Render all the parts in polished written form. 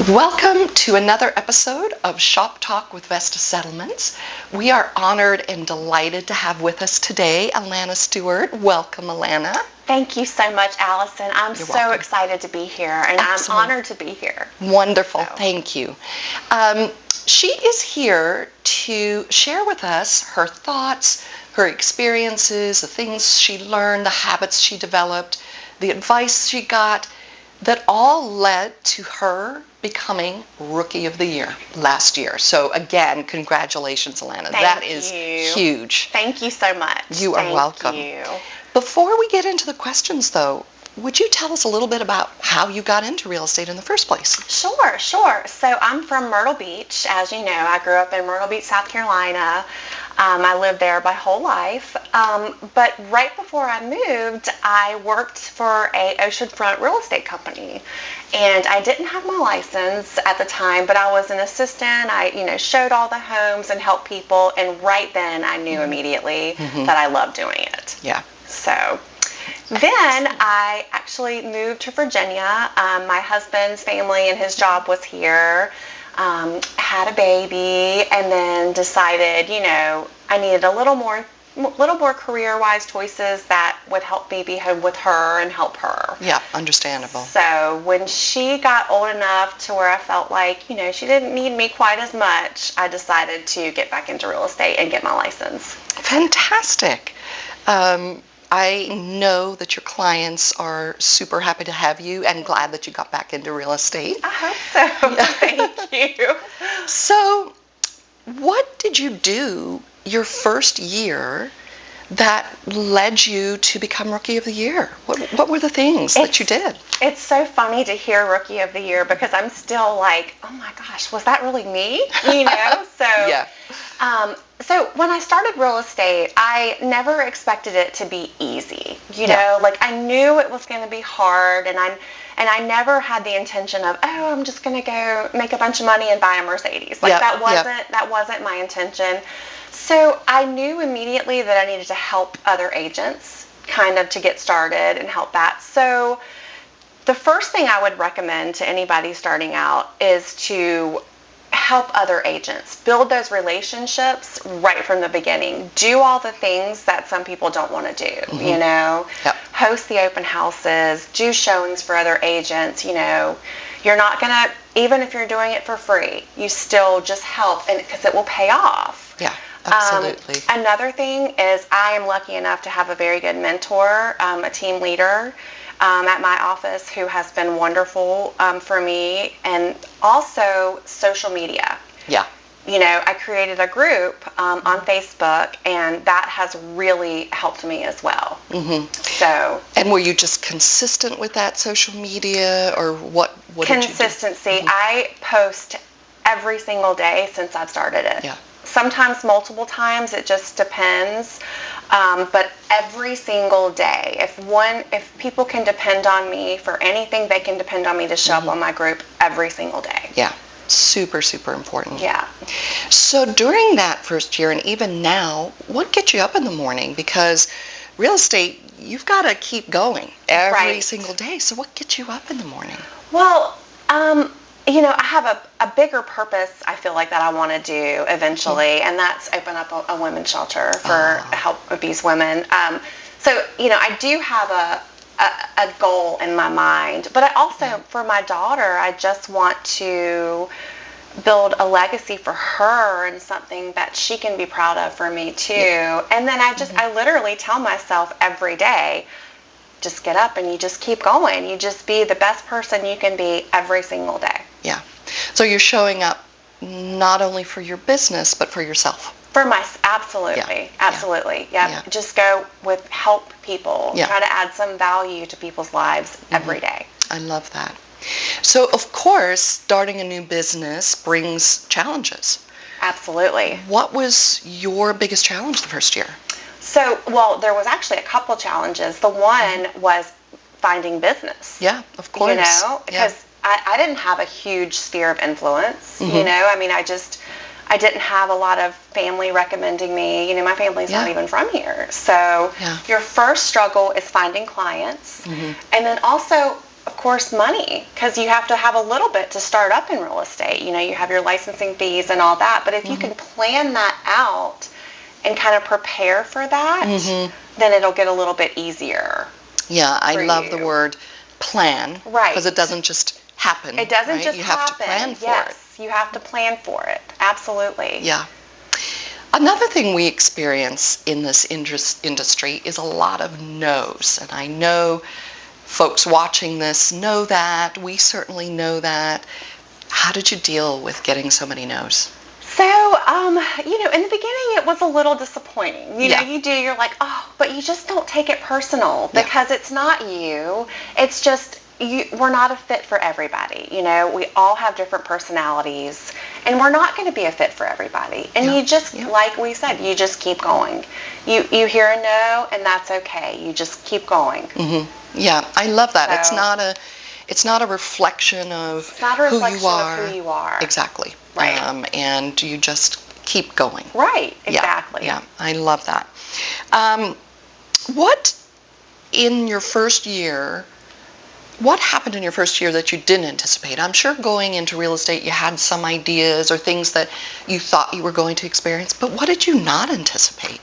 Welcome to another episode of ShopTalk with Vesta Settlements. We are honored and delighted to have with us today Alana Stewart. Welcome, Alana. Thank you so much, Allison. I'm You're so welcome. Excited to be here, and Excellent. I'm honored to be here. Wonderful. So. Thank you. She is here to share with us her thoughts, her experiences, the things she learned, the habits she developed, the advice she got, that all led to her becoming Rookie of the Year last year. So again, congratulations, Alana. That is huge. Thank you so much. You are welcome. Thank you. Before we get into the questions, though, would you tell us a little bit about how you got into real estate in the first place? Sure. So I'm from Myrtle Beach. As you know, I grew up in Myrtle Beach, South Carolina. I lived there my whole life. But right before I moved, I worked for a oceanfront real estate company. And I didn't have my license at the time, but I was an assistant. I, showed all the homes and helped people. And right then I knew immediately that I loved doing it. Yeah. So then I actually moved to Virginia. My husband's family and his job was here. Had a baby, and then decided, I needed a little more career-wise choices that would help me be home with her and help her. Yeah, understandable. So when she got old enough to where I felt like, she didn't need me quite as much, I decided to get back into real estate and get my license. Fantastic. I know that your clients are super happy to have you and glad that you got back into real estate. I hope so. Thank you. So, what did you do your first year that led you to become Rookie of the Year? What were the things that you did? It's so funny to hear Rookie of the Year because I'm still like, oh my gosh, was that really me? So yeah. So when I started real estate, I never expected it to be easy. Like I knew it was going to be hard, and I never had the intention of, I'm just going to go make a bunch of money and buy a Mercedes. Like that wasn't my intention. So I knew immediately that I needed to help other agents kind of to get started and help that. So the first thing I would recommend to anybody starting out is to help other agents. Build those relationships right from the beginning. Do all the things that some people don't want to do, Host the open houses, do showings for other agents, You're not going to, even if you're doing it for free, you still just help, and because it will pay off. Yeah. Absolutely. Another thing is I am lucky enough to have a very good mentor, a team leader at my office who has been wonderful for me, and also social media. Yeah. I created a group on Facebook, and that has really helped me as well. Mm-hmm. So. And were you just consistent with that social media, or what did you do? Consistency. Mm-hmm. I post every single day since I've started it. Yeah. Sometimes multiple times, it just depends. But every single day, if people can depend on me for anything, they can depend on me to show up on my group every single day. Yeah, super, super important. Yeah. So during that first year, and even now, what gets you up in the morning? Because real estate, you've got to keep going every single day. So what gets you up in the morning? Well, I have a bigger purpose, I feel like, that I want to do eventually, and that's open up a women's shelter for help abused women. So, I do have a goal in my mind, but I also, for my daughter, I just want to build a legacy for her and something that she can be proud of for me, too. Yeah. And then I literally tell myself every day, just get up and you just keep going. You just be the best person you can be every single day. Yeah. So you're showing up not only for your business, but for yourself. Absolutely. Yeah. Just go with help people. Yeah. Try to add some value to people's lives every day. I love that. So, of course, starting a new business brings challenges. Absolutely. What was your biggest challenge the first year? So, there was actually a couple challenges. The one was finding business. Yeah, of course. Because I didn't have a huge sphere of influence. I didn't have a lot of family recommending me. My family's not even from here. So your first struggle is finding clients. And then also of course, money, because you have to have a little bit to start up in real estate. You know, you have your licensing fees and all that. But if you can plan that out and kind of prepare for that, then it'll get a little bit easier. Yeah, I love the word plan. Right. Because it doesn't just happen. It doesn't just you happen. You have to plan for it. Yes, you have to plan for it. Absolutely. Yeah. Another thing we experience in this industry is a lot of no's. And I know folks watching this know that. We certainly know that. How did you deal with getting so many no's? So, you know, in the beginning it was a little disappointing. You know, you're like, oh, but you just don't take it personal because it's not you. It's just, we're not a fit for everybody. You know, we all have different personalities and we're not going to be a fit for everybody. And you just, like we said, you just keep going. You hear a no and that's okay. You just keep going. Yeah, I love that. So, it's not a reflection of who you are. Exactly. Right. And you just keep going. Right, exactly. Yeah, I love that. What happened in your first year that you didn't anticipate? I'm sure going into real estate you had some ideas or things that you thought you were going to experience, but what did you not anticipate?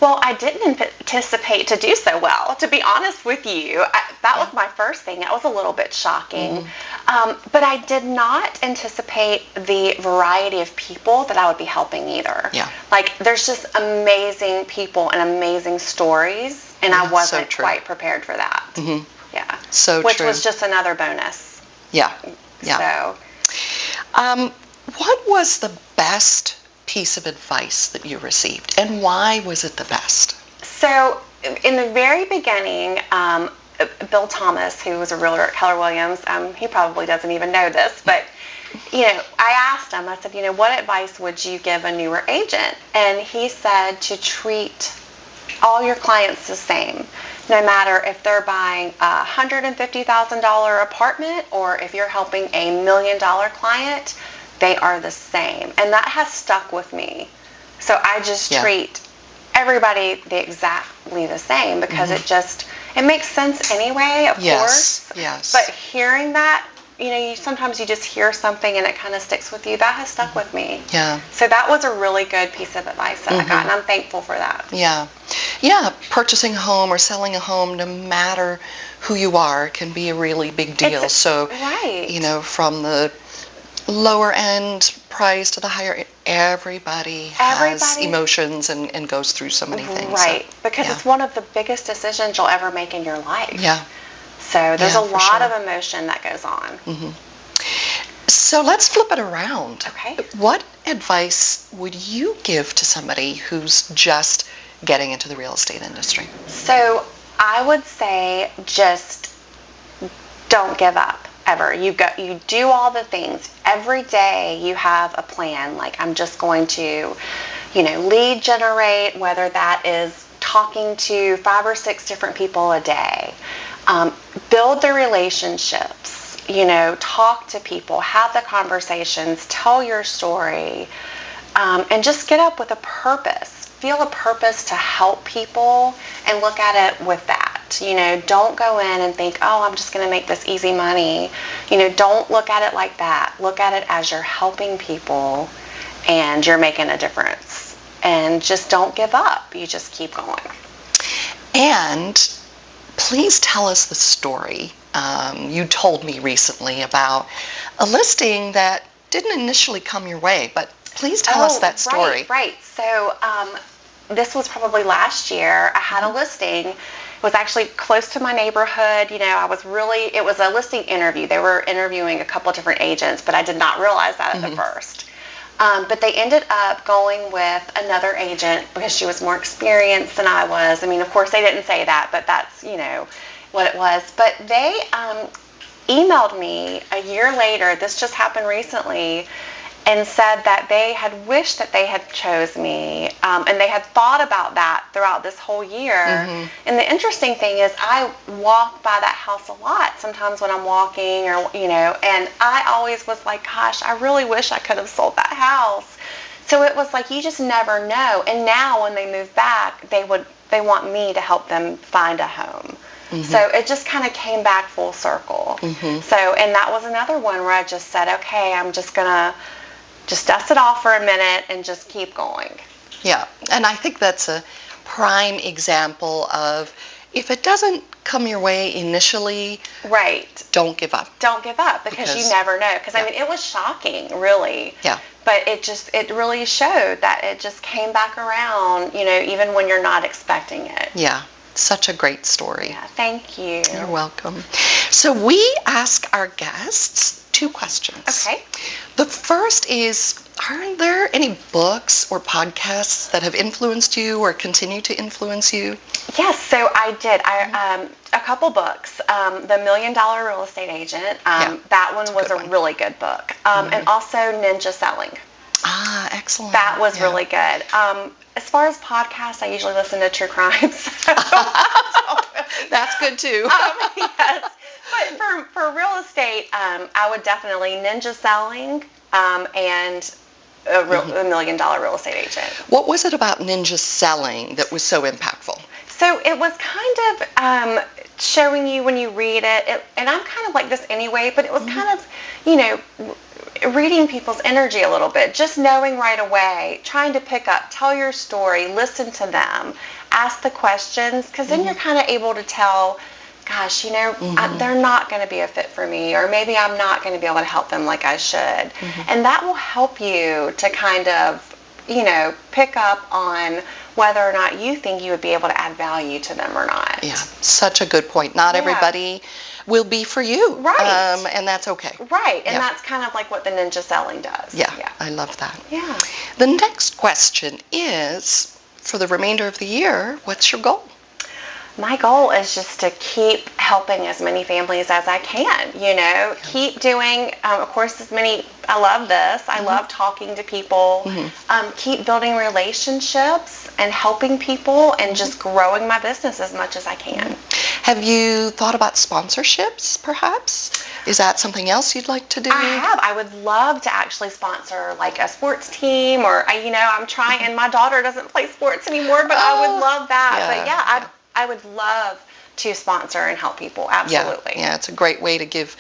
Well, I didn't anticipate to do so well, to be honest with you. That was my first thing. That was a little bit shocking. But I did not anticipate the variety of people that I would be helping either. Yeah. Like, there's just amazing people and amazing stories, and I wasn't quite prepared for that. Yeah. So Which true. was just another bonus. Yeah. So. What was the best piece of advice that you received, and why was it the best? So, in the very beginning, Bill Thomas, who was a realtor at Keller Williams, he probably doesn't even know this, but you know, I asked him, I said, you know, what advice would you give a newer agent? And he said to treat all your clients the same, no matter if they're buying a $150,000 apartment or if you're helping a $1 million client. They are the same. And that has stuck with me. So I just treat everybody exactly the same because it makes sense anyway, of course. Yes. But hearing that, you know, sometimes you just hear something and it kind of sticks with you. That has stuck with me. Yeah. So that was a really good piece of advice that I got, and I'm thankful for that. Yeah. Yeah, purchasing a home or selling a home, no matter who you are, can be a really big deal. You know, from the lower end price to the higher, everybody has emotions and goes through so many things. Right, because it's one of the biggest decisions you'll ever make in your life. Yeah. So there's a lot of emotion that goes on. So let's flip it around. Okay. What advice would you give to somebody who's just getting into the real estate industry? So I would say just don't give up. Ever. You do all the things. Every day you have a plan. Like, I'm just going to, you know, lead generate, whether that is talking to 5 or 6 different people a day. Build the relationships, you know, talk to people, have the conversations, tell your story, and just get up with a purpose. Feel a purpose to help people and look at it with that. You know, don't go in and think, oh, I'm just going to make this easy money. You know, don't look at it like that. Look at it as you're helping people and you're making a difference. And just don't give up. You just keep going. And please tell us the story. You told me recently about a listing that didn't initially come your way, but please tell us that story. Right. So this was probably last year. I had a listing. It was actually close to my neighborhood. You know, it was a listing interview. They were interviewing a couple of different agents, but I did not realize that at the first. But they ended up going with another agent because she was more experienced than I was. I mean, of course, they didn't say that, but that's, you know, what it was. But they emailed me a year later. This just happened recently. And said that they had wished that they had chose me, and they had thought about that throughout this whole year. And the interesting thing is I walk by that house a lot, sometimes when I'm walking or, you know, and I always was like, gosh, I really wish I could have sold that house. So it was like, you just never know. And now when they move back, they want me to help them find a home. So it just kind of came back full circle. So, and that was another one where I just said, okay, I'm just going to just dust it off for a minute and just keep going. Yeah, and I think that's a prime example of if it doesn't come your way initially, right, don't give up. Don't give up because you never know. Because, I mean, it was shocking, really. Yeah. But it really showed that it just came back around, you know, even when you're not expecting it. Yeah. Such a great story. Yeah, thank you. You're welcome. So we ask our guests 2 questions. Okay. The first is, are there any books or podcasts that have influenced you or continue to influence you? Yes, so I did. A couple books. The $1 Million Real Estate Agent. That one was a really good book. And also Ninja Selling. Ah, excellent. That was really good. As far as podcasts, I usually listen to true crime. That's good too. Yes. But for real estate, I would definitely Ninja Selling and a $1 Million Real Estate Agent. What was it about Ninja Selling that was so impactful? So it was kind of showing you when you read it, and I'm kind of like this anyway, but it was kind of, you know, reading people's energy a little bit, just knowing right away, trying to pick up, tell your story, listen to them, ask the questions, because then you're kind of able to tell, gosh, you know, they're not going to be a fit for me, or maybe I'm not going to be able to help them like I should. And that will help you to kind of, you know, pick up on whether or not you think you would be able to add value to them or not. Yeah, such a good point. Not everybody will be for you. Right. And that's okay. Right. And that's kind of like what the Ninja Selling does. Yeah, I love that. Yeah. The next question is, for the remainder of the year, what's your goal? My goal is just to keep helping as many families as I can, you know, keep doing, of course, I love this. I love talking to people, keep building relationships and helping people and just growing my business as much as I can. Have you thought about sponsorships, perhaps? Is that something else you'd like to do? I have. I would love to actually sponsor like a sports team, or, you know, I'm trying, and my daughter doesn't play sports anymore, but I would love that. But I would love to sponsor and help people. Absolutely. Yeah, it's a great way to give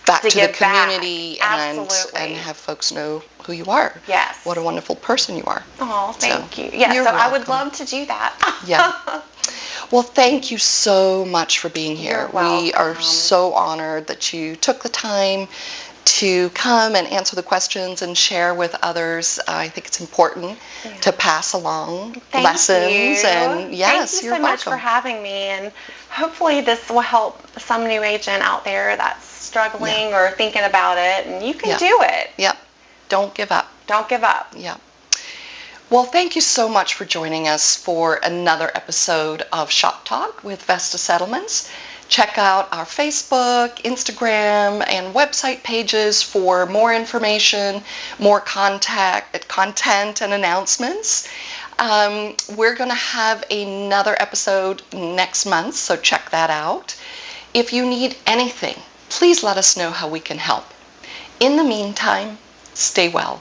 back to the community and have folks know who you are. Yes. What a wonderful person you are. Oh, thank you. Yeah, so welcome. I would love to do that. Yeah. Well, thank you so much for being here. You're welcome. We are so honored that you took the time to come and answer the questions and share with others. I think it's important to pass along lessons. And yes, thank you you're so welcome. much for having me, and hopefully this will help some new agent out there that's struggling or thinking about it, and you can do it. Yep. Don't give up. Don't give up. Yeah. Well, thank you so much for joining us for another episode of ShopTalk with Vesta Settlements. Check out our Facebook, Instagram, and website pages for more information, more content and announcements. We're going to have another episode next month, so check that out. If you need anything, please let us know how we can help. In the meantime, stay well.